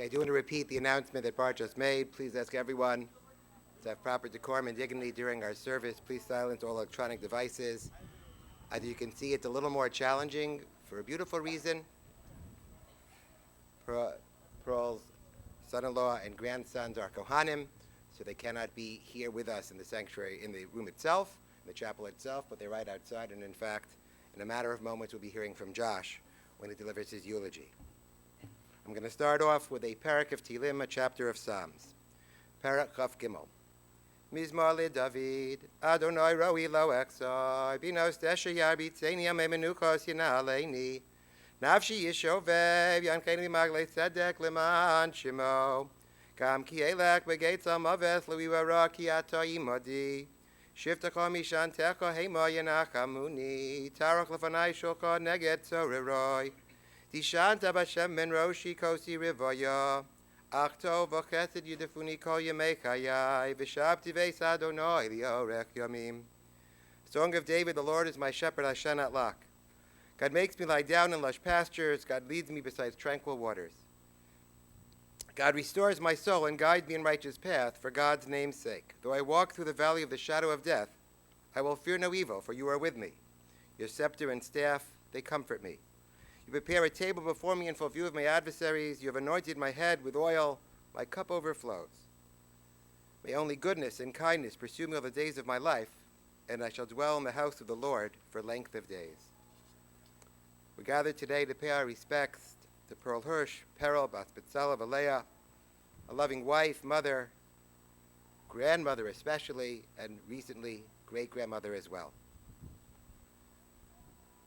Okay, I do want to repeat the announcement that Bart just made. Please ask everyone to have proper decorum and dignity during our service. Please silence all electronic devices. As you can see, it's a little more challenging for a beautiful reason. Pearl's son-in-law and grandsons are Kohanim, so they cannot be here with us in the sanctuary, in the room itself, in the chapel itself, but they're right outside, and in fact, in a matter of moments, we'll be hearing from Josh when he delivers his eulogy. I'm going to start off with a parak of Tehillim, a chapter of Psalms. Parak Chaf Gimel. Mizmor LeDavid, Adonai roi lo echzor, binos desha yarbitzeni amei menuchos yinaleini, nafshi yishovev, yankeni magle tzedek leman shimo, kam ki elech begeitz amaves lui wara ki ata imodi, shiftacha mishantecha hema yenachamuni, tarach lefanai shulcha neged tzoreroi, Dishanta b'Hashem min roshi kosi rivaya, achto v'chesed yidefuni kol yemei chayai, v'shabti veis Adonai li'orech yamim. Song of David, the Lord is my shepherd, I shall not lack. God makes me lie down in lush pastures, God leads me beside tranquil waters. God restores my soul and guides me in righteous path for God's name's sake. Though I walk through the valley of the shadow of death, I will fear no evil, for you are with me. Your scepter and staff, they comfort me. You prepare a table before me in full view of my adversaries. You have anointed my head with oil. My cup overflows. May only goodness and kindness pursue me all the days of my life, and I shall dwell in the house of the Lord for length of days. We gather today to pay our respects to Pearl Hersh, Perel, Bas B'Tzala, Valeah, a loving wife, mother, grandmother especially, and recently great-grandmother as well.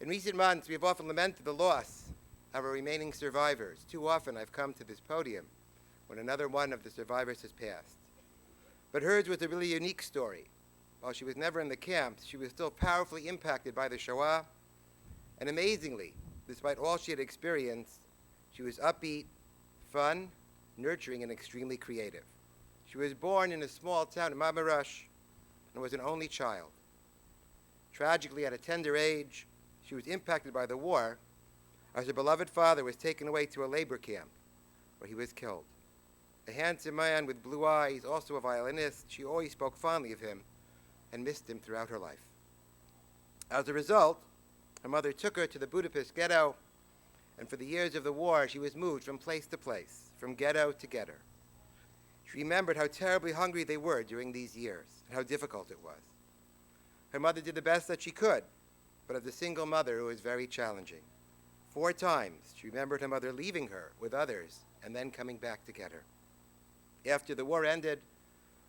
In recent months, we have often lamented the loss of our remaining survivors. Too often I've come to this podium when another one of the survivors has passed. But hers was a really unique story. While she was never in the camps, she was still powerfully impacted by the Shoah. And amazingly, despite all she had experienced, she was upbeat, fun, nurturing, and extremely creative. She was born in a small town in Mamarash and was an only child. Tragically, at a tender age, she was impacted by the war as her beloved father was taken away to a labor camp where he was killed. A handsome man with blue eyes, also a violinist, she always spoke fondly of him and missed him throughout her life. As a result, her mother took her to the Budapest ghetto, and for the years of the war, she was moved from place to place, from ghetto to ghetto. She remembered how terribly hungry they were during these years and how difficult it was. Her mother did the best that she could, but as a single mother, it was very challenging. 4 times, she remembered her mother leaving her with others and then coming back to get her. After the war ended,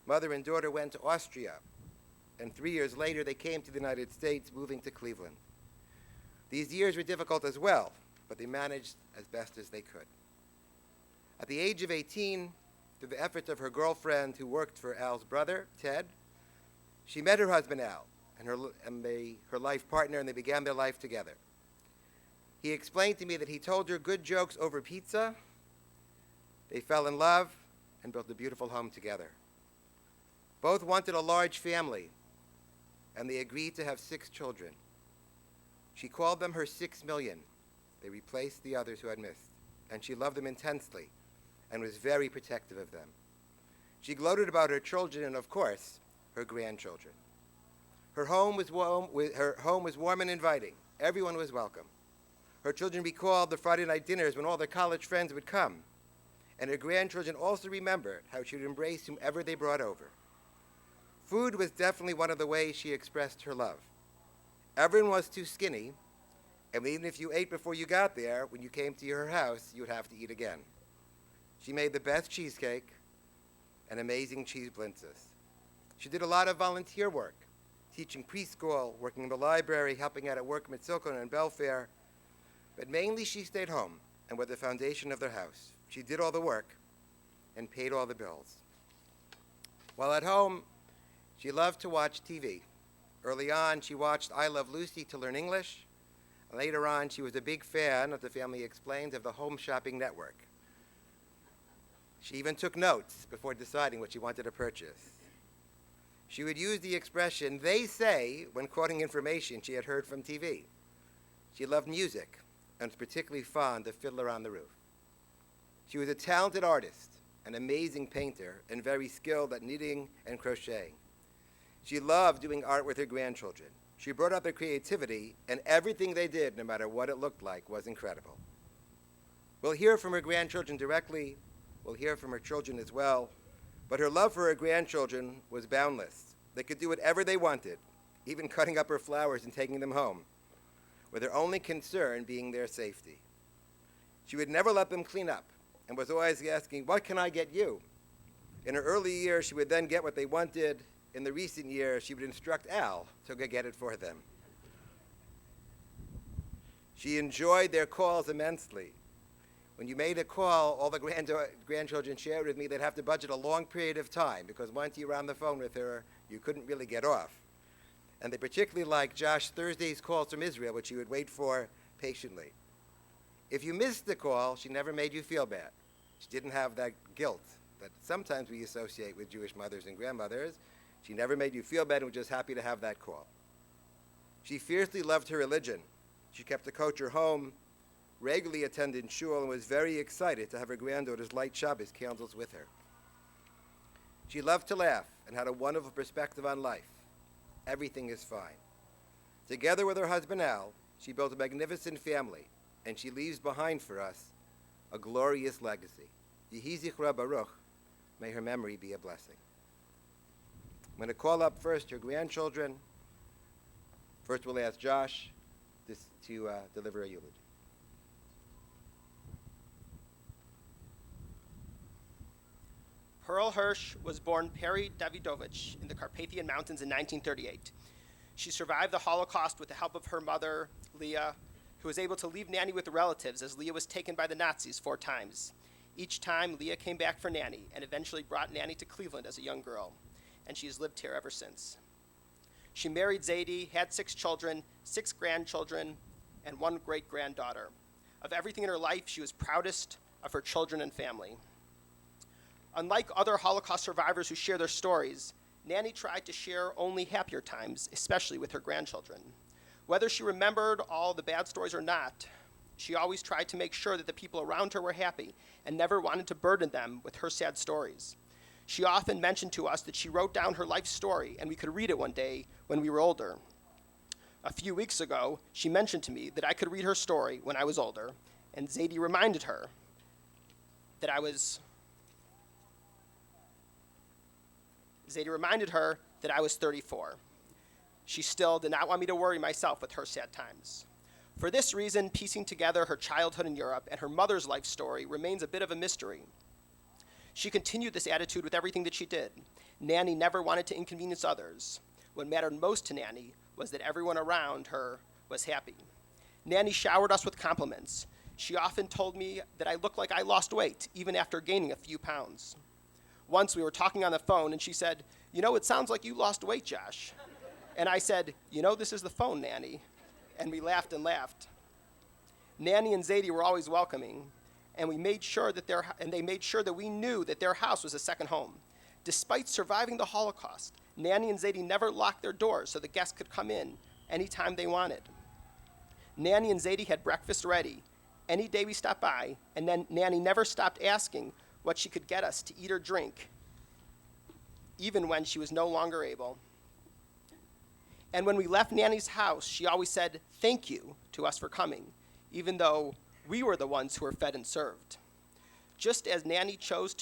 mother and daughter went to Austria, and 3 years later, they came to the United States, moving to Cleveland. These years were difficult as well, but they managed as best as they could. At the age of 18, through the efforts of her girlfriend who worked for Al's brother, Ted, she met her husband, Al, and her life partner, and they began their life together. He explained to me that he told her good jokes over pizza. They fell in love and built a beautiful home together. Both wanted a large family, and they agreed to have 6 children. She called them her 6 million. They replaced the others who had missed, and she loved them intensely and was very protective of them. She gloated about her children and, of course, her grandchildren. Her home was warm and inviting. Everyone was welcome. Her children recalled the Friday night dinners when all their college friends would come. And her grandchildren also remembered how she would embrace whomever they brought over. Food was definitely one of the ways she expressed her love. Everyone was too skinny, and even if you ate before you got there, when you came to her house, you would have to eat again. She made the best cheesecake and amazing cheese blintzes. She did a lot of volunteer work, teaching preschool, working in the library, helping out at work at Mitzilkon and Belfair. But mainly she stayed home and was the foundation of their house. She did all the work and paid all the bills. While at home, she loved to watch TV. Early on, she watched I Love Lucy to learn English. Later on, she was a big fan, as the family explained, of the Home Shopping Network. She even took notes before deciding what she wanted to purchase. She would use the expression, "they say," when quoting information she had heard from TV. She loved music and was particularly fond of Fiddler on the Roof. She was a talented artist, an amazing painter, and very skilled at knitting and crocheting. She loved doing art with her grandchildren. She brought out their creativity, and everything they did, no matter what it looked like, was incredible. We'll hear from her grandchildren directly. We'll hear from her children as well. But her love for her grandchildren was boundless. They could do whatever they wanted, even cutting up her flowers and taking them home, with their only concern being their safety. She would never let them clean up and was always asking, "What can I get you?" In her early years, she would then get what they wanted. In the recent years, she would instruct Al to go get it for them. She enjoyed their calls immensely. When you made a call, all the grandchildren shared with me they'd have to budget a long period of time because once you were on the phone with her, you couldn't really get off. And they particularly liked Josh Thursday's calls from Israel, which she would wait for patiently. If you missed the call, she never made you feel bad. She didn't have that guilt that sometimes we associate with Jewish mothers and grandmothers. She never made you feel bad and was just happy to have that call. She fiercely loved her religion. She kept a kosher home, regularly attended shul, and was very excited to have her granddaughters light Shabbos candles with her. She loved to laugh and had a wonderful perspective on life. Everything is fine. Together with her husband Al, she built a magnificent family, and she leaves behind for us a glorious legacy. Yehi zichra baruch, may her memory be a blessing. I'm going to call up first her grandchildren. First we'll ask Josh to deliver a eulogy. Pearl Hersh was born Peri Davidovich in the Carpathian Mountains in 1938. She survived the Holocaust with the help of her mother, Leah, who was able to leave Nanny with relatives as Leah was taken by the Nazis 4 times. Each time, Leah came back for Nanny and eventually brought Nanny to Cleveland as a young girl, and she has lived here ever since. She married Zadie, had 6 children, 6 grandchildren, and 1 great-granddaughter. Of everything in her life, she was proudest of her children and family. Unlike other Holocaust survivors who share their stories, Nanny tried to share only happier times, especially with her grandchildren. Whether she remembered all the bad stories or not, she always tried to make sure that the people around her were happy and never wanted to burden them with her sad stories. She often mentioned to us that she wrote down her life story and we could read it one day when we were older. A few weeks ago, she mentioned to me that I could read her story when I was older, and Zadie reminded her that I was 34. She still did not want me to worry myself with her sad times. For this reason, piecing together her childhood in Europe and her mother's life story remains a bit of a mystery. She continued this attitude with everything that she did. Nanny never wanted to inconvenience others. What mattered most to Nanny was that everyone around her was happy. Nanny showered us with compliments. She often told me that I looked like I lost weight, even after gaining a few pounds. Once we were talking on the phone, and she said, "You know, it sounds like you lost weight, Josh." And I said, "You know, this is the phone, Nanny." And we laughed and laughed. Nanny and Zadie were always welcoming, and they made sure that we knew that their house was a second home. Despite surviving the Holocaust, Nanny and Zadie never locked their doors so the guests could come in anytime they wanted. Nanny and Zadie had breakfast ready any day we stopped by, and then Nanny never stopped asking what she could get us to eat or drink, even when she was no longer able. And when we left Nanny's house, she always said thank you to us for coming, even though we were the ones who were fed and served. Just as Nanny chose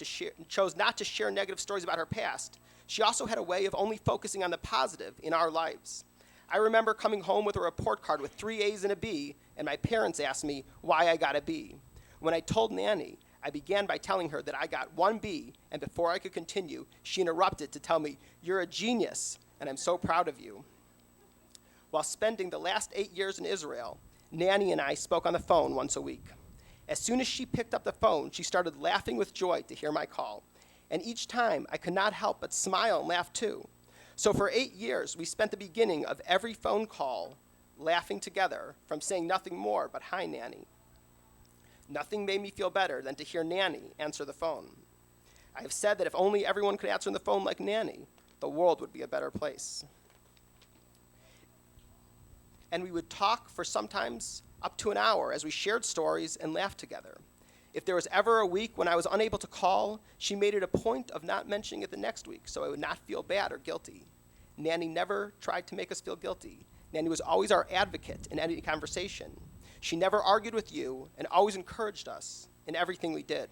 not to share negative stories about her past, she also had a way of only focusing on the positive in our lives. I remember coming home with a report card with 3 A's and a B, and my parents asked me why I got a B. When I told Nanny, I began by telling her that I got 1 B, and before I could continue, she interrupted to tell me, "You're a genius, and I'm so proud of you." While spending the last 8 years in Israel, Nanny and I spoke on the phone once a week. As soon as she picked up the phone, she started laughing with joy to hear my call. And each time, I could not help but smile and laugh too. So for 8 years, we spent the beginning of every phone call laughing together, from saying nothing more but "Hi, Nanny." Nothing made me feel better than to hear Nanny answer the phone. I have said that if only everyone could answer the phone like Nanny, the world would be a better place. And we would talk for sometimes up to an hour as we shared stories and laughed together. If there was ever a week when I was unable to call, she made it a point of not mentioning it the next week so I would not feel bad or guilty. Nanny never tried to make us feel guilty. Nanny was always our advocate in any conversation. She never argued with you and always encouraged us in everything we did.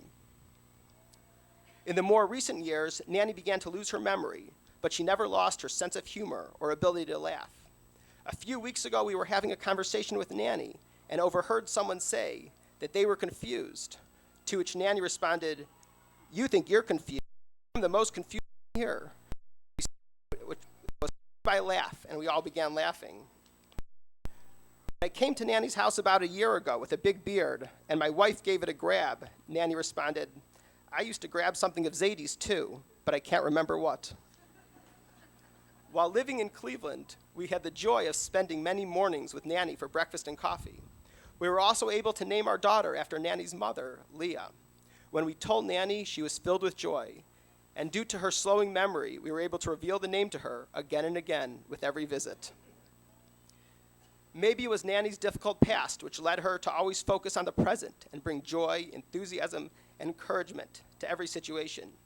In the more recent years, Nanny began to lose her memory, but she never lost her sense of humor or ability to laugh. A few weeks ago, we were having a conversation with Nanny and overheard someone say that they were confused, to which Nanny responded, "You think you're confused? I'm the most confused here." Which was by a laugh, and we all began laughing. When I came to Nanny's house about a year ago with a big beard, and my wife gave it a grab, Nanny responded, "I used to grab something of Zadie's too, but I can't remember what." While living in Cleveland, we had the joy of spending many mornings with Nanny for breakfast and coffee. We were also able to name our daughter after Nanny's mother, Leah. When we told Nanny, she was filled with joy. And due to her slowing memory, we were able to reveal the name to her again and again with every visit. Maybe it was Nanny's difficult past which led her to always focus on the present and bring joy, enthusiasm, and encouragement to every situation.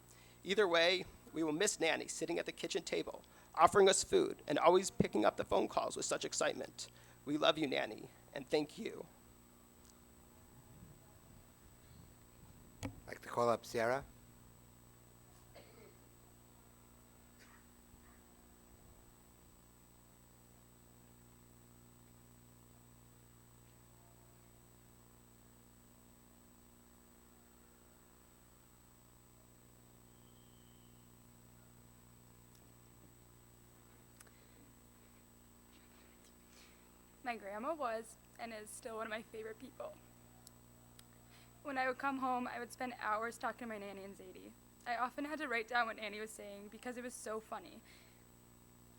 Either way, we will miss Nanny sitting at the kitchen table, offering us food, and always picking up the phone calls with such excitement. We love you, Nanny, and thank you. I'd like to call up Sarah. My grandma was and is still one of my favorite people. When I would come home, I would spend hours talking to my nanny and Zadie. I often had to write down what Nanny was saying because it was so funny.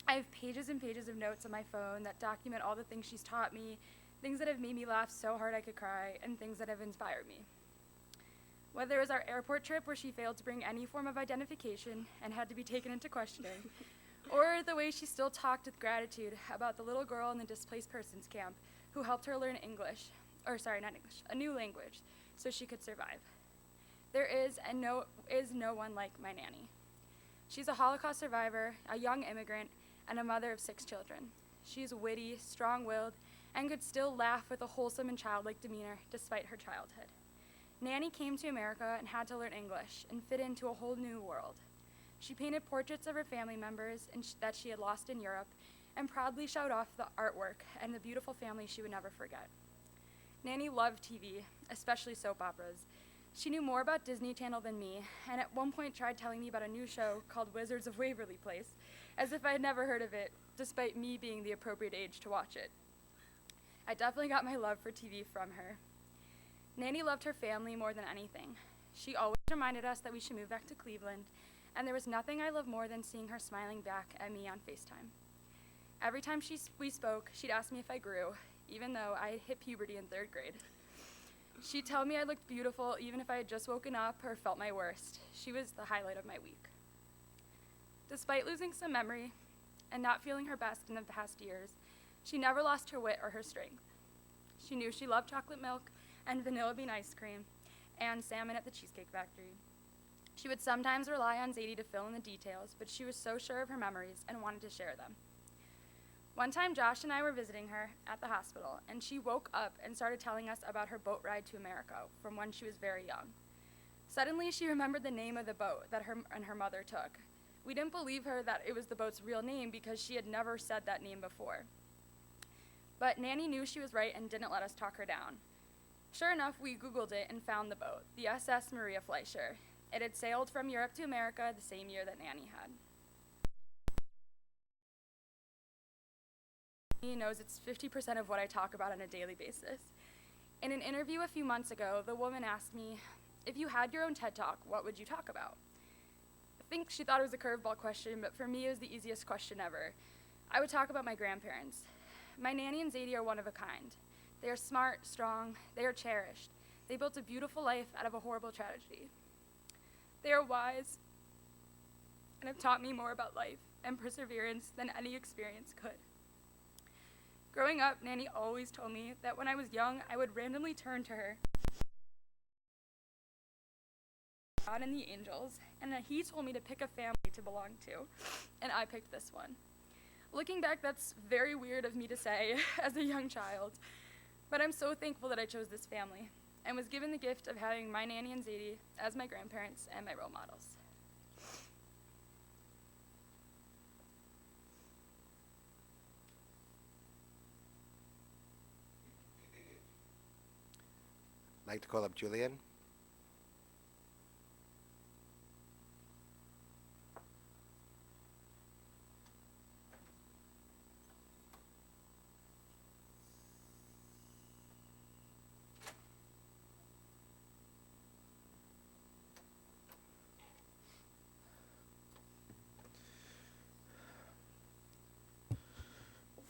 I have pages and pages of notes on my phone that document all the things she's taught me, things that have made me laugh so hard I could cry, and things that have inspired me. Whether it was our airport trip where she failed to bring any form of identification and had to be taken into questioning, or the way she still talked with gratitude about the little girl in the displaced persons camp who helped her learn a new language, so she could survive. There is no one like my nanny. She's a Holocaust survivor, a young immigrant, and a mother of 6 children. She's witty, strong-willed, and could still laugh with a wholesome and childlike demeanor despite her childhood. Nanny came to America and had to learn English and fit into a whole new world. She painted portraits of her family members that she had lost in Europe and proudly showed off the artwork and the beautiful family she would never forget. Nanny loved TV, especially soap operas. She knew more about Disney Channel than me, and at one point tried telling me about a new show called Wizards of Waverly Place, as if I had never heard of it, despite me being the appropriate age to watch it. I definitely got my love for TV from her. Nanny loved her family more than anything. She always reminded us that we should move back to Cleveland, and there was nothing I loved more than seeing her smiling back at me on FaceTime. Every time we spoke, she'd ask me if I grew, even though I had hit puberty in 3rd grade. She'd tell me I looked beautiful even if I had just woken up or felt my worst. She was the highlight of my week. Despite losing some memory and not feeling her best in the past years, she never lost her wit or her strength. She knew she loved chocolate milk and vanilla bean ice cream and salmon at the Cheesecake Factory. She would sometimes rely on Zadie to fill in the details, but she was so sure of her memories and wanted to share them. One time, Josh and I were visiting her at the hospital, and she woke up and started telling us about her boat ride to America from when she was very young. Suddenly, she remembered the name of the boat that her and her mother took. We didn't believe her that it was the boat's real name because she had never said that name before. But Nanny knew she was right and didn't let us talk her down. Sure enough, we Googled it and found the boat, the SS Maria Fleischer. It had sailed from Europe to America the same year that Nanny had. He knows it's 50% of what I talk about on a daily basis. In an interview a few months ago, the woman asked me, if you had your own TED Talk, what would you talk about? I think she thought it was a curveball question, but for me it was the easiest question ever. I would talk about my grandparents. My nanny and Zadie are one of a kind. They are smart, strong, they are cherished. They built a beautiful life out of a horrible tragedy. They are wise and have taught me more about life and perseverance than any experience could. Growing up, Nanny always told me that when I was young, I would randomly turn to her God and the angels, and he told me to pick a family to belong to, and I picked this one. Looking back, that's very weird of me to say as a young child, but I'm so thankful that I chose this family and was given the gift of having my nanny and Zadie as my grandparents and my role models. I'd like to call up Julian.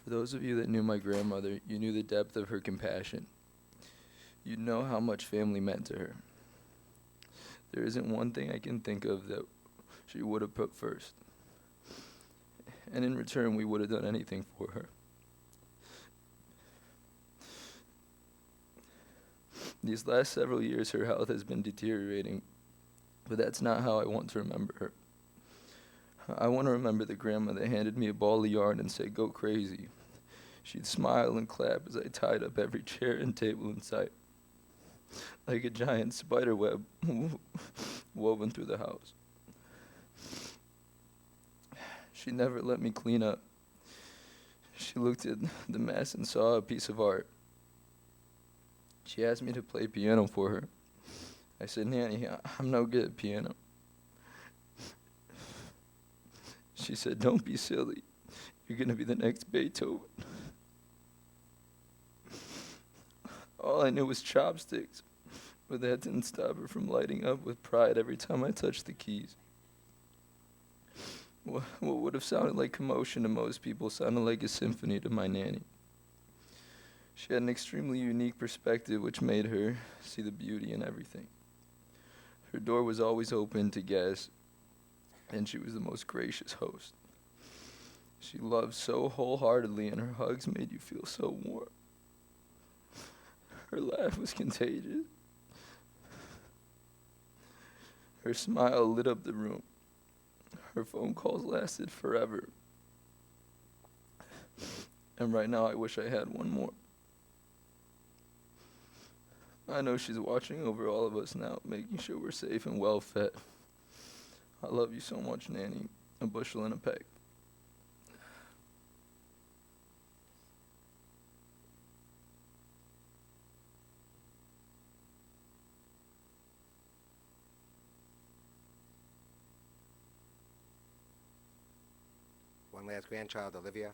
For those of you that knew my grandmother, you knew the depth of her compassion. You know how much family meant to her. There isn't one thing I can think of that she would have put first. And in return, we would have done anything for her. These last several years, her health has been deteriorating, but that's not how I want to remember her. I want to remember the grandma that handed me a ball of yarn and said, "Go crazy." She'd smile and clap as I tied up every chair and table in sight, like a giant spider web woven through the house. She never let me clean up. She looked at the mess and saw a piece of art. She asked me to play piano for her. I said, "Nanny, I'm no good at piano." She said, "Don't be silly. You're going to be the next Beethoven." All I knew was chopsticks, but that didn't stop her from lighting up with pride every time I touched the keys. What would have sounded like commotion to most people sounded like a symphony to my nanny. She had an extremely unique perspective which made her see the beauty in everything. Her door was always open to guests, and she was the most gracious host. She loved so wholeheartedly, and her hugs made you feel so warm. Her laugh was contagious. Her smile lit up the room. Her phone calls lasted forever. And right now I wish I had one more. I know she's watching over all of us now, making sure we're safe and well fed. I love you so much, Nanny. A bushel and a peck. One last grandchild, Olivia.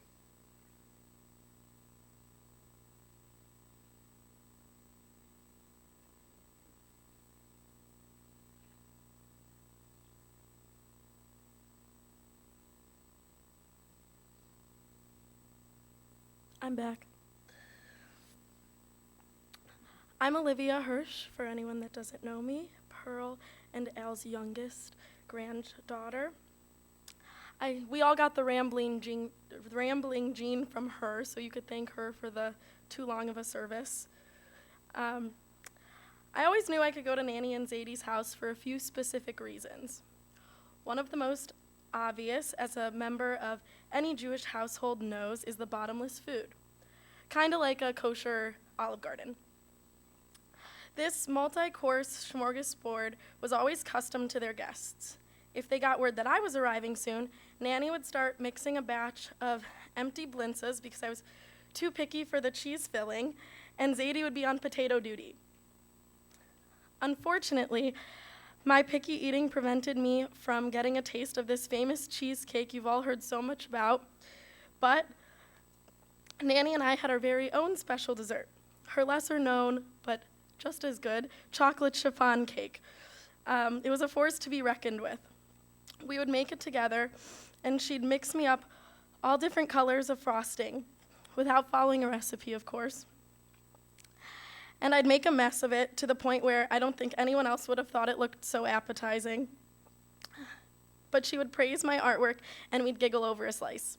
I'm back. I'm Olivia Hersh, for anyone that doesn't know me, Pearl and Al's youngest granddaughter. We all got the rambling gene from her, so you could thank her for the too long of a service. I always knew I could go to Nanny and Zadie's house for a few specific reasons. One of the most obvious, as a member of any Jewish household knows, is the bottomless food, kind of like a kosher Olive Garden. This multi-course smorgasbord was always custom to their guests. If they got word that I was arriving soon, Nanny would start mixing a batch of empty blintzes because I was too picky for the cheese filling, and Zadie would be on potato duty. Unfortunately, my picky eating prevented me from getting a taste of this famous cheesecake you've all heard so much about, but Nanny and I had our very own special dessert, her lesser known, but just as good, chocolate chiffon cake. It was a force to be reckoned with. We would make it together, and she'd mix me up all different colors of frosting, without following a recipe, of course. And I'd make a mess of it to the point where I don't think anyone else would have thought it looked so appetizing. But she would praise my artwork, and we'd giggle over a slice.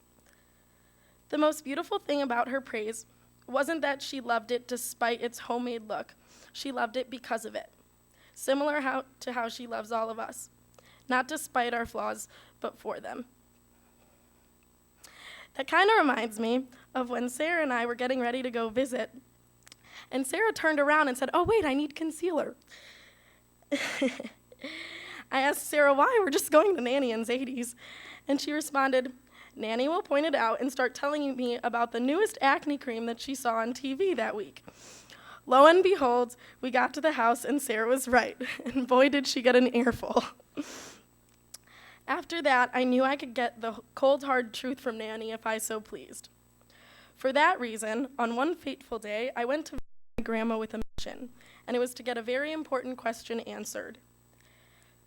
The most beautiful thing about her praise wasn't that she loved it despite its homemade look. She loved it because of it. similar to how she loves all of us, not despite our flaws, but for them. That kind of reminds me of when Sarah and I were getting ready to go visit, and Sarah turned around and said, "Oh, wait, I need concealer." I asked Sarah why. We're just going to Nanny and Zadie's. And she responded, "Nanny will point it out and start telling me about the newest acne cream that she saw on TV that week." Lo and behold, we got to the house and Sarah was right. And boy, did she get an earful. After that, I knew I could get the cold, hard truth from Nanny if I so pleased. For that reason, on one fateful day, I went to visit my grandma with a mission, and it was to get a very important question answered.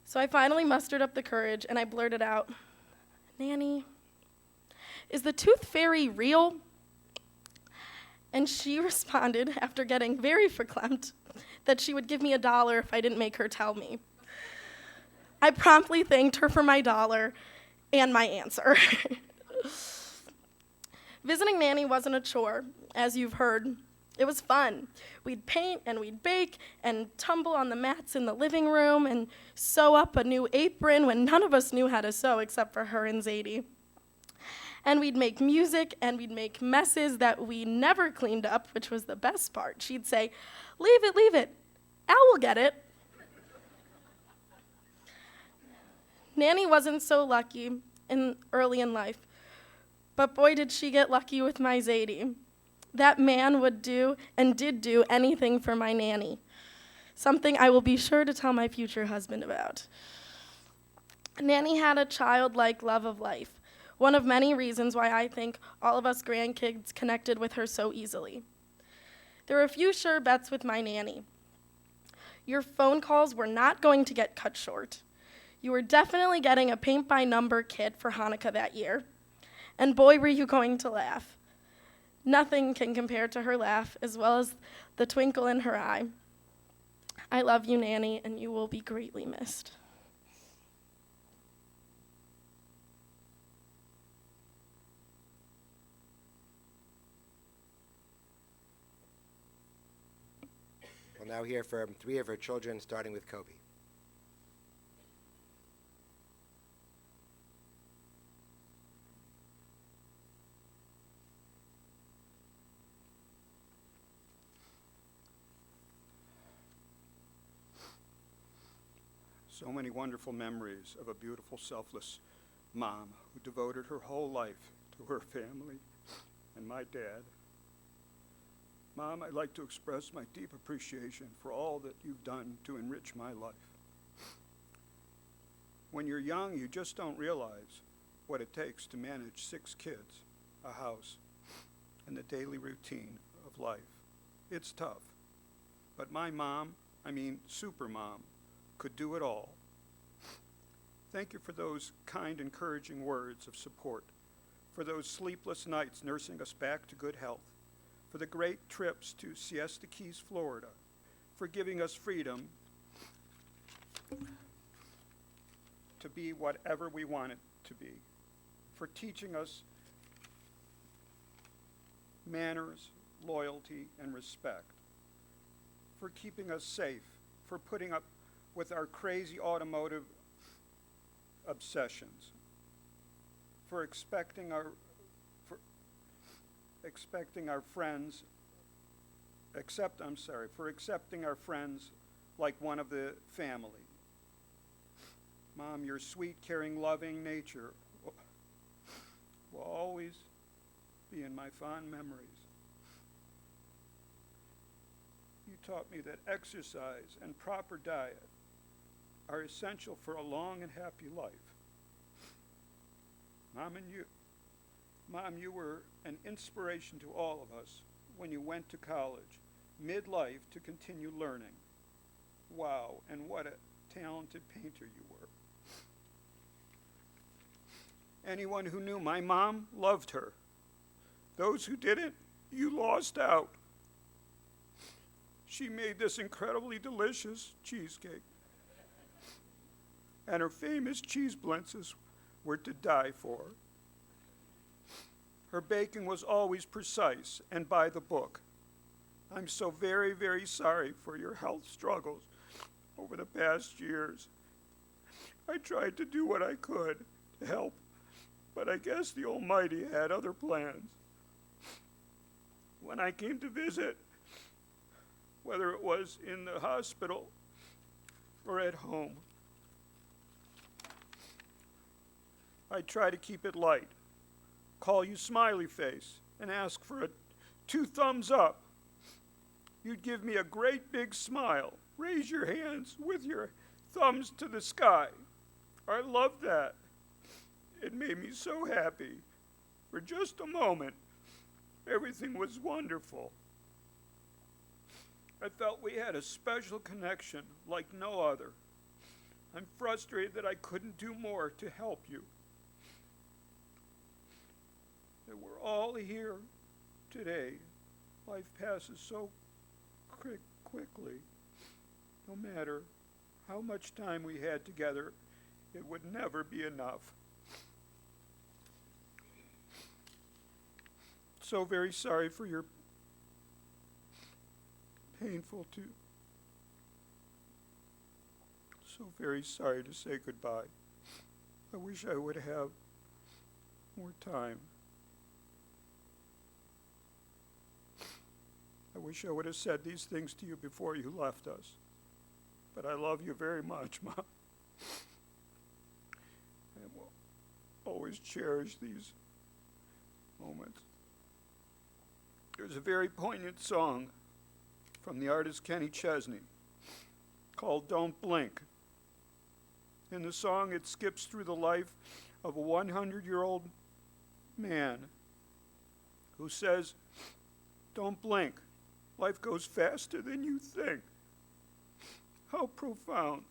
So I finally mustered up the courage, and I blurted out, "Nanny, is the tooth fairy real?" And she responded, after getting very verklempt, that she would give me $1 if I didn't make her tell me. I promptly thanked her for my $1 and my answer. Visiting Nanny wasn't a chore, as you've heard. It was fun. We'd paint and we'd bake and tumble on the mats in the living room and sew up a new apron when none of us knew how to sew except for her and Zadie. And we'd make music and we'd make messes that we never cleaned up, which was the best part. She'd say, leave it. Al will get it." Nanny wasn't so lucky early in life, but boy did she get lucky with my Zadie. That man would do and did do anything for my Nanny, something I will be sure to tell my future husband about. Nanny had a childlike love of life, one of many reasons why I think all of us grandkids connected with her so easily. There were a few sure bets with my Nanny. Your phone calls were not going to get cut short. You were definitely getting a paint-by-number kit for Hanukkah that year. And boy, were you going to laugh. Nothing can compare to her laugh, as well as the twinkle in her eye. I love you, Nanny, and you will be greatly missed. We'll now hear from 3 of her children, starting with Kobe. So many wonderful memories of a beautiful, selfless mom who devoted her whole life to her family and my dad. Mom, I'd like to express my deep appreciation for all that you've done to enrich my life. When you're young, you just don't realize what it takes to manage 6 kids, a house, and the daily routine of life. It's tough. But my mom, super mom, could do it all. Thank you for those kind, encouraging words of support, for those sleepless nights nursing us back to good health, for the great trips to Siesta Keys, Florida, for giving us freedom to be whatever we wanted to be, for teaching us manners, loyalty, and respect, for keeping us safe, for putting up with our crazy automotive obsessions, for accepting our friends like one of the family. Mom, your sweet, caring, loving nature will always be in my fond memories. You taught me that exercise and proper diet are essential for a long and happy life. Mom, you were an inspiration to all of us when you went to college, midlife, to continue learning. Wow, and what a talented painter you were. Anyone who knew my mom loved her. Those who didn't, you lost out. She made this incredibly delicious cheesecake, and her famous cheese blintzes were to die for. Her baking was always precise and by the book. I'm so very, very sorry for your health struggles. over the past years. I tried to do what I could to help, but I guess the Almighty had other plans. When I came to visit, whether it was in the hospital or at home, I try to keep it light, call you smiley face, and ask for 2 thumbs up. You'd give me a great big smile, raise your hands with your thumbs to the sky. I loved that. It made me so happy. For just a moment, everything was wonderful. I felt we had a special connection like no other. I'm frustrated that I couldn't do more to help you. That we're all here today. Life passes so quickly. No matter how much time we had together, it would never be enough. So very sorry for your so very sorry to say goodbye. I wish I would have more time. I wish I would have said these things to you before you left us. But I love you very much, Mom. And will always cherish these moments. There's a very poignant song from the artist Kenny Chesney called Don't Blink. In the song, it skips through the life of a 100-year-old man who says, "Don't blink. Life goes faster than you think." How profound.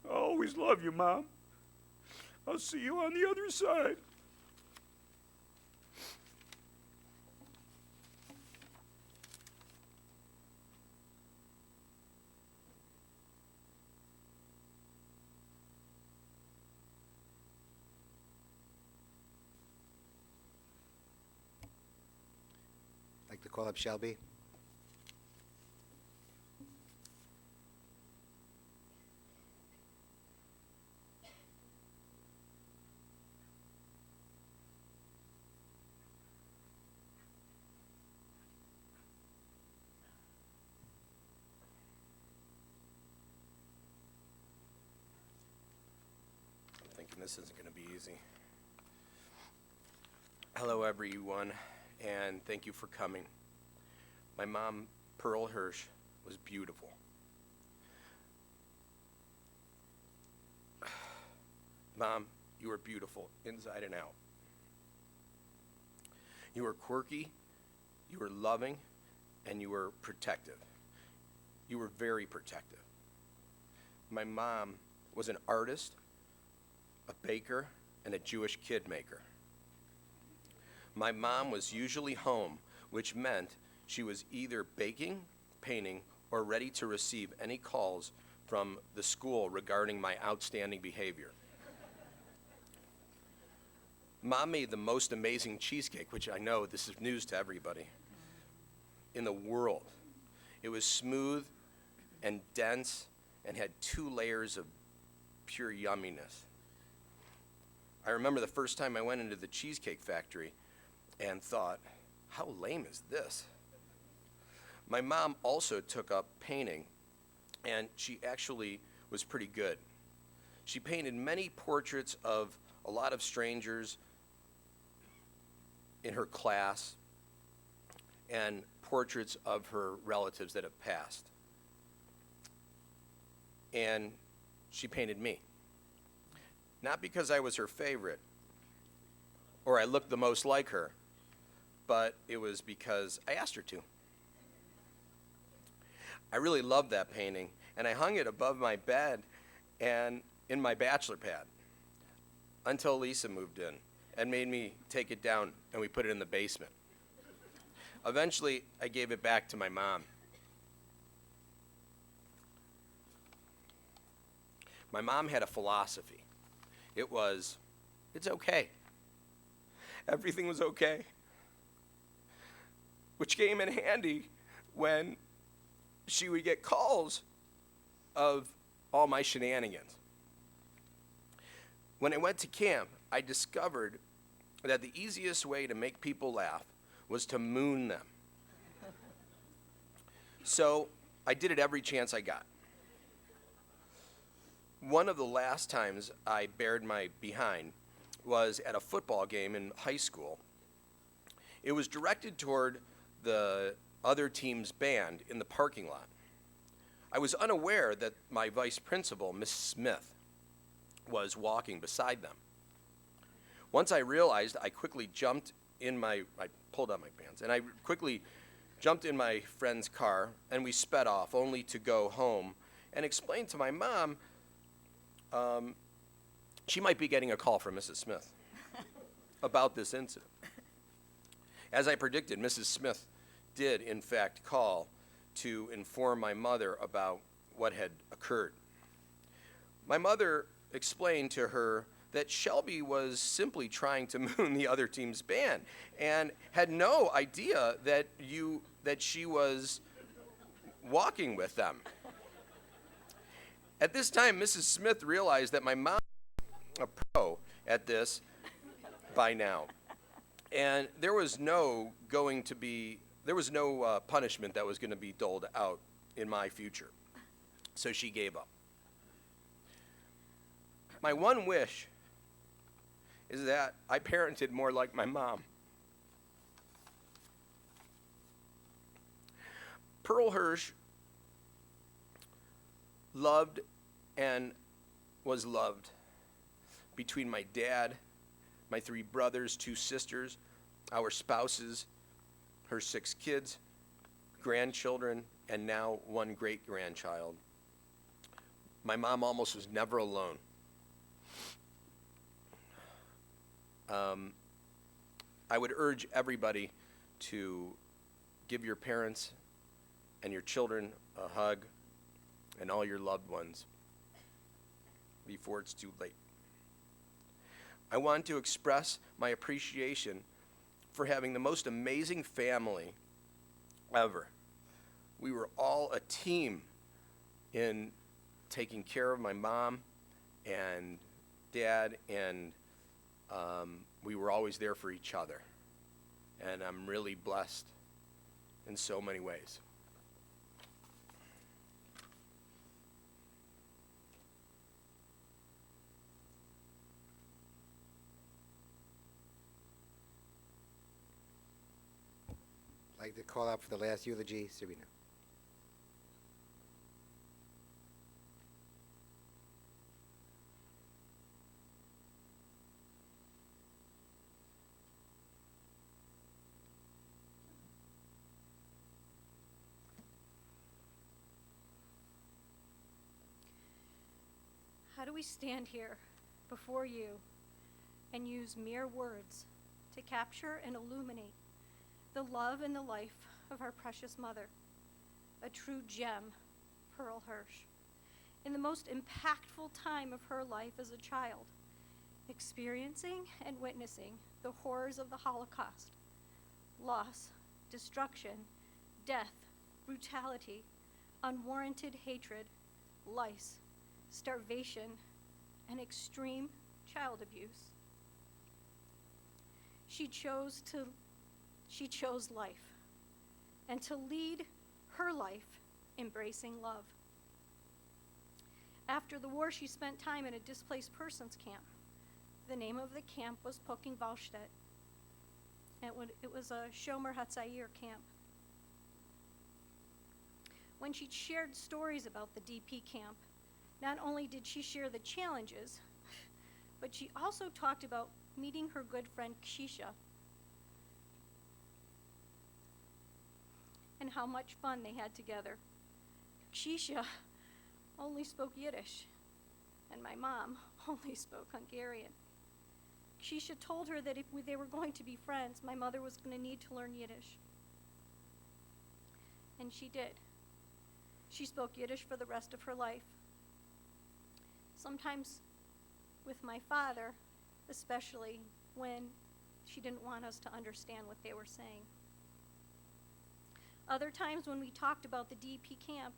I always love you, Mom. I'll see you on the other side. I'd like to call up Shelby. I'm thinking this isn't going to be easy. Hello, everyone, and thank you for coming. My mom, Pearl Hersh, was beautiful. Mom, you were beautiful inside and out. You were quirky, you were loving, and you were protective. You were very protective. My mom was an artist, a baker, and a Jewish kid maker. My mom was usually home, which meant she was either baking, painting, or ready to receive any calls from the school regarding my outstanding behavior. Mom made the most amazing cheesecake, which I know this is news to everybody, in the world. It was smooth and dense and had 2 layers of pure yumminess. I remember the first time I went into the Cheesecake Factory and thought, how lame is this? My mom also took up painting, and she actually was pretty good. She painted many portraits of a lot of strangers in her class and portraits of her relatives that have passed. And she painted me. Not because I was her favorite or I looked the most like her, but it was because I asked her to. I really loved that painting, and I hung it above my bed and in my bachelor pad until Lisa moved in and made me take it down, and we put it in the basement. Eventually, I gave it back to my mom. My mom had a philosophy. It was, it's okay. Everything was okay. Which came in handy when she would get calls of all my shenanigans. When I went to camp, I discovered that the easiest way to make people laugh was to moon them. So I did it every chance I got. One of the last times I bared my behind was at a football game in high school. It was directed toward the other team's band in the parking lot. I was unaware that my vice principal, Miss Smith, was walking beside them. Once I realized, I pulled out my pants, and I quickly jumped in my friend's car, and we sped off, only to go home and explain to my mom she might be getting a call from Mrs. Smith about this incident. As I predicted, Mrs. Smith did, in fact, call to inform my mother about what had occurred. My mother explained to her that Shelby was simply trying to moon the other team's band and had no idea that she was walking with them. At this time, Mrs. Smith realized that my mom was a pro at this by now, and there was no punishment that was going to be doled out in my future. So she gave up. My one wish is that I parented more like my mom. Pearl Hersh loved and was loved between my dad, my 3 brothers, 2 sisters, our spouses, her 6 kids, grandchildren, and now 1 great-grandchild. My mom almost was never alone. I would urge everybody to give your parents and your children a hug and all your loved ones before it's too late. I want to express my appreciation for having the most amazing family ever. We were all a team in taking care of my mom and dad, and we were always there for each other. And I'm really blessed in so many ways. I'd like to call out for the last eulogy, Serena. How do we stand here before you and use mere words to capture and illuminate the love and the life of our precious mother, a true gem, Pearl Hersh, in the most impactful time of her life as a child, experiencing and witnessing the horrors of the Holocaust, loss, destruction, death, brutality, unwarranted hatred, lice, starvation, and extreme child abuse. She chose life, and to lead her life embracing love. After the war, she spent time in a displaced persons camp. The name of the camp was Berkowitz-Kumin-Bookatz. It was a Shomer Hatzair camp. When she shared stories about the DP camp, not only did she share the challenges, but she also talked about meeting her good friend Kshisha and how much fun they had together. Kshisha only spoke Yiddish, and my mom only spoke Hungarian. Kshisha told her that if they were going to be friends, my mother was going to need to learn Yiddish. And she did. She spoke Yiddish for the rest of her life. Sometimes with my father, especially when she didn't want us to understand what they were saying. Other times when we talked about the DP camp,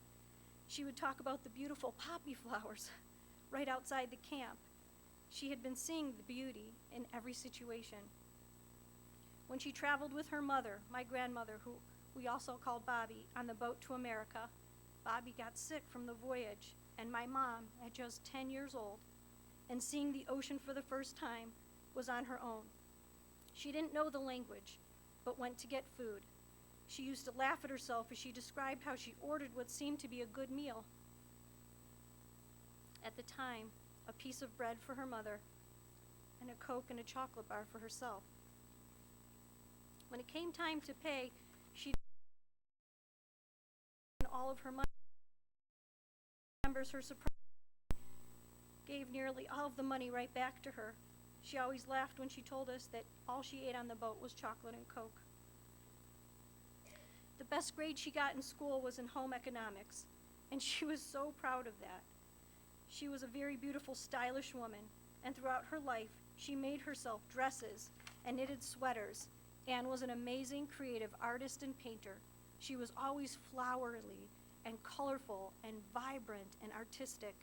She would talk about the beautiful poppy flowers right outside the camp. She had been seeing the beauty in every situation. When she traveled with her mother, my grandmother, who we also called Bobby, on the boat to America, Bobby got sick from the voyage, and my mom, at just 10 years old, and seeing the ocean for the first time, was on her own. She didn't know the language, but went to get food. She used to laugh at herself as she described how she ordered what seemed to be a good meal. At the time, a piece of bread for her mother, and a Coke and a chocolate bar for herself. When it came time to pay, she all of her money. Remembers her surprise, gave nearly all of the money right back to her. She always laughed when she told us that all she ate on the boat was chocolate and Coke. The best grade she got in school was in home economics, and she was so proud of that. She was a very beautiful, stylish woman, and throughout her life, she made herself dresses and knitted sweaters, and was an amazing creative artist and painter. She was always flowery and colorful and vibrant and artistic.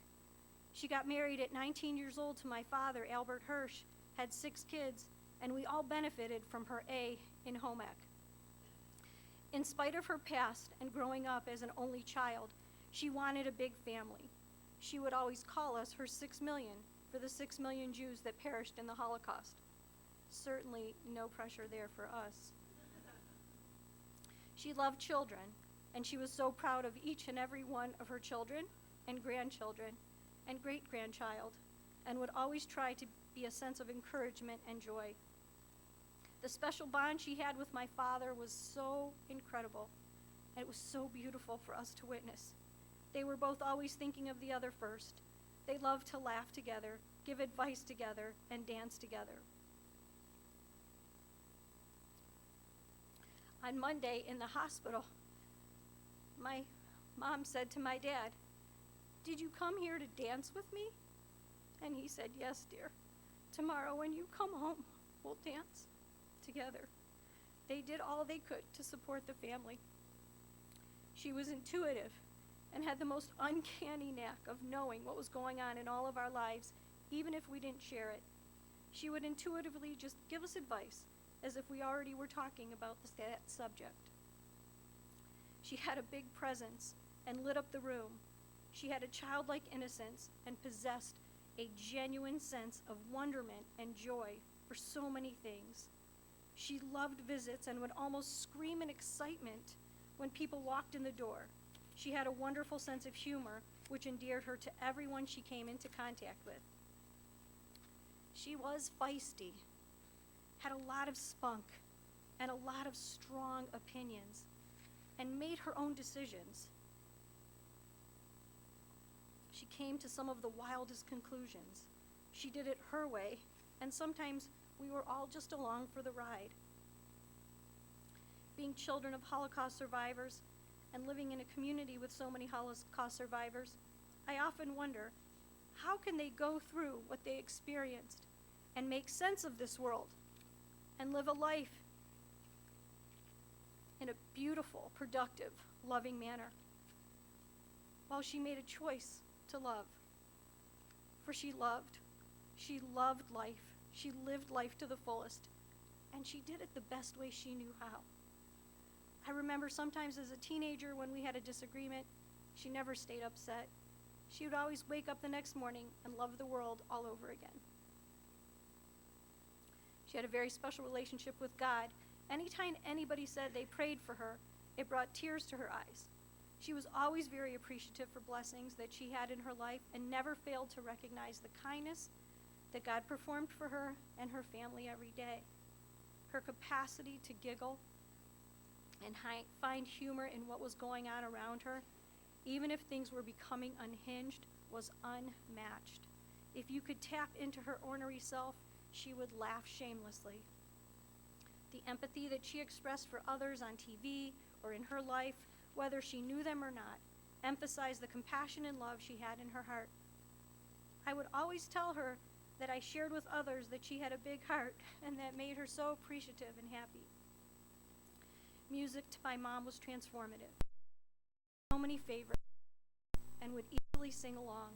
She got married at 19 years old to my father, Albert Hersh, had 6 kids, and we all benefited from her A in home ec. In spite of her past and growing up as an only child, she wanted a big family. She would always call us her 6 million for the 6 million Jews that perished in the Holocaust. Certainly no pressure there for us. She loved children, and she was so proud of each and every one of her children and grandchildren and great-grandchild, and would always try to be a sense of encouragement and joy. The special bond she had with my father was so incredible, and it was so beautiful for us to witness. They were both always thinking of the other first. They loved to laugh together, give advice together, and dance together. On Monday in the hospital, my mom said to my dad, "Did you come here to dance with me?" And he said, "Yes, dear. Tomorrow when you come home, we'll dance together." They did all they could to support the family. She was intuitive and had the most uncanny knack of knowing what was going on in all of our lives, even if we didn't share it. She would intuitively just give us advice, as if we already were talking about that subject. She had a big presence and lit up the room. She had a childlike innocence and possessed a genuine sense of wonderment and joy for so many things. She loved visits and would almost scream in excitement when people walked in the door. She had a wonderful sense of humor, which endeared her to everyone she came into contact with. She was feisty, had a lot of spunk, and a lot of strong opinions, and made her own decisions. She came to some of the wildest conclusions. She did it her way, and sometimes we were all just along for the ride. Being children of Holocaust survivors and living in a community with so many Holocaust survivors, I often wonder, how can they go through what they experienced and make sense of this world and live a life in a beautiful, productive, loving manner? Well, she made a choice to love. For she loved life. She lived life to the fullest, and she did it the best way she knew how. I remember sometimes as a teenager when we had a disagreement, she never stayed upset. She would always wake up the next morning and love the world all over again. She had a very special relationship with God. Anytime anybody said they prayed for her, it brought tears to her eyes. She was always very appreciative for blessings that she had in her life and never failed to recognize the kindness that God performed for her and her family every day. Her capacity to giggle and find humor in what was going on around her, even if things were becoming unhinged, was unmatched. If you could tap into her ornery self, she would laugh shamelessly. The empathy that she expressed for others on TV or in her life, whether she knew them or not, emphasized the compassion and love she had in her heart. I would always tell her that I shared with others that she had a big heart, and that made her so appreciative and happy. Music to my mom was transformative. So many favorites. and would easily sing along,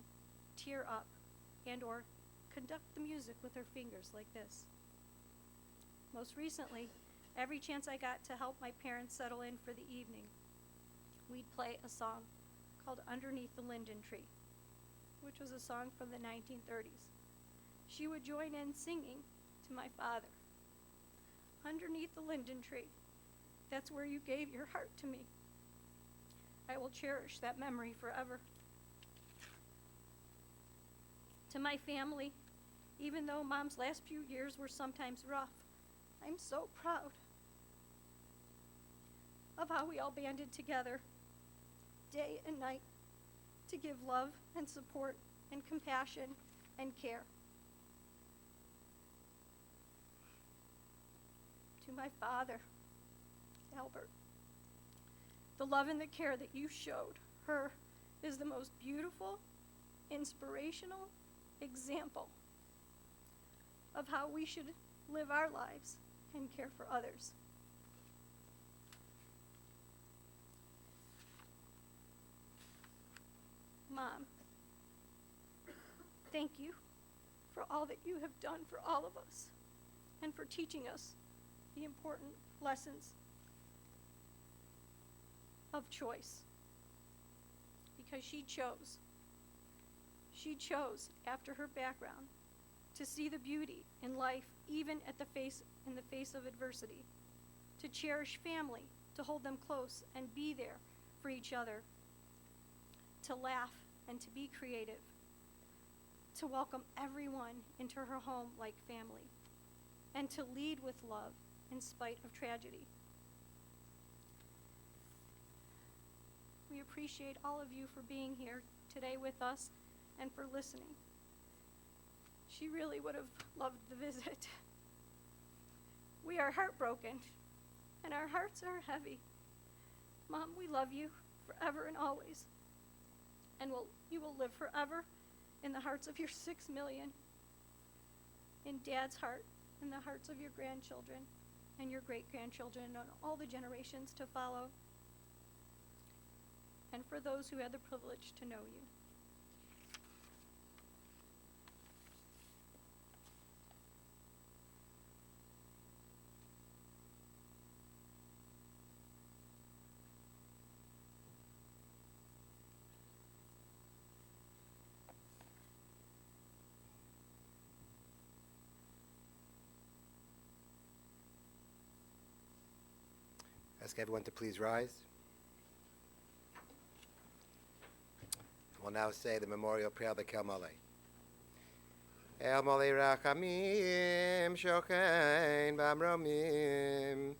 tear up, and or conduct the music with her fingers like this. Most recently, every chance I got to help my parents settle in for the evening, we'd play a song called Underneath the Linden Tree, which was a song from the 1930s. She would join in singing to my father. Underneath the linden tree, that's where you gave your heart to me. I will cherish that memory forever. To my family, even though Mom's last few years were sometimes rough, I'm so proud of how we all banded together day and night to give love and support and compassion and care. To my father, Albert, the love and the care that you showed her is the most beautiful, inspirational example of how we should live our lives and care for others. Mom, thank you for all that you have done for all of us and for teaching us the important lessons of choice. Because she chose after her background to see the beauty in life even in the face of adversity, to cherish family, to hold them close and be there for each other, to laugh and to be creative, to welcome everyone into her home like family, and to lead with love in spite of tragedy. We appreciate all of you for being here today with us and for listening. She really would have loved the visit. We are heartbroken, and our hearts are heavy. Mom, we love you forever and always, and you will live forever in the hearts of your 6 million, in Dad's heart, in the hearts of your grandchildren and your great-grandchildren and all the generations to follow, and for those who had the privilege to know you. Ask everyone to please rise. We'll now say the memorial prayer of the Kel Malay. El Malay Rachamim Shochein Bamromim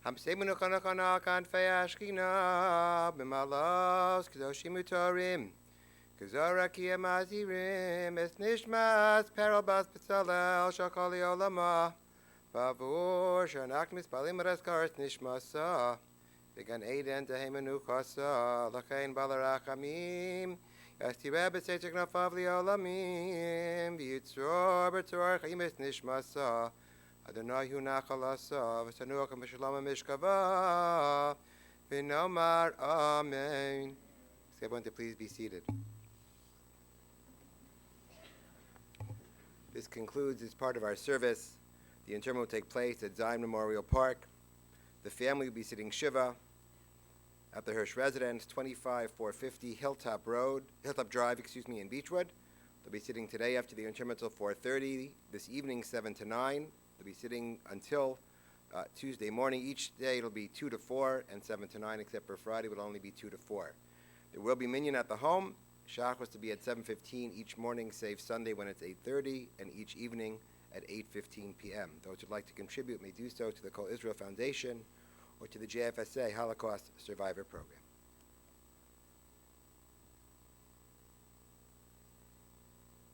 Hamsemunu Kanakana Kanfei Ashkina B'malos Kedoshim Utorim Kazora Kiyam Azirim Es Nishmas Perel Bas B'Tzalel Shakali Olama Bavur Shanak Mispalim Raskars Nishmasa Began Eden Tehemenu Kasa Lachain Balarachamim Yastira B'Seitzek Nafav Li'olamim V'yitzor B'Tzor Chaimis Nishmasa Adonai Hu Nachalasa V'Sanuach V'Shalom Mishkava V'Nomar Amen. Ask everyone to please be seated. This concludes this part of our service. The interment will take place at Zion Memorial Park. The family will be sitting Shiva at the Hersh residence, 25450 Hilltop Drive, in Beechwood. They'll be sitting today after the interment till 4:30, this evening 7 to 9. They'll be sitting until Tuesday morning. Each day it'll be 2 to 4 and 7 to 9, except for Friday it will only be 2 to 4. There will be minyan at the home. Shach was to be at 7:15 each morning, save Sunday when it's 8:30, and each evening at 8:15 p.m. Those who'd like to contribute may do so to the Kol Israel Foundation or to the JFSA Holocaust Survivor Program.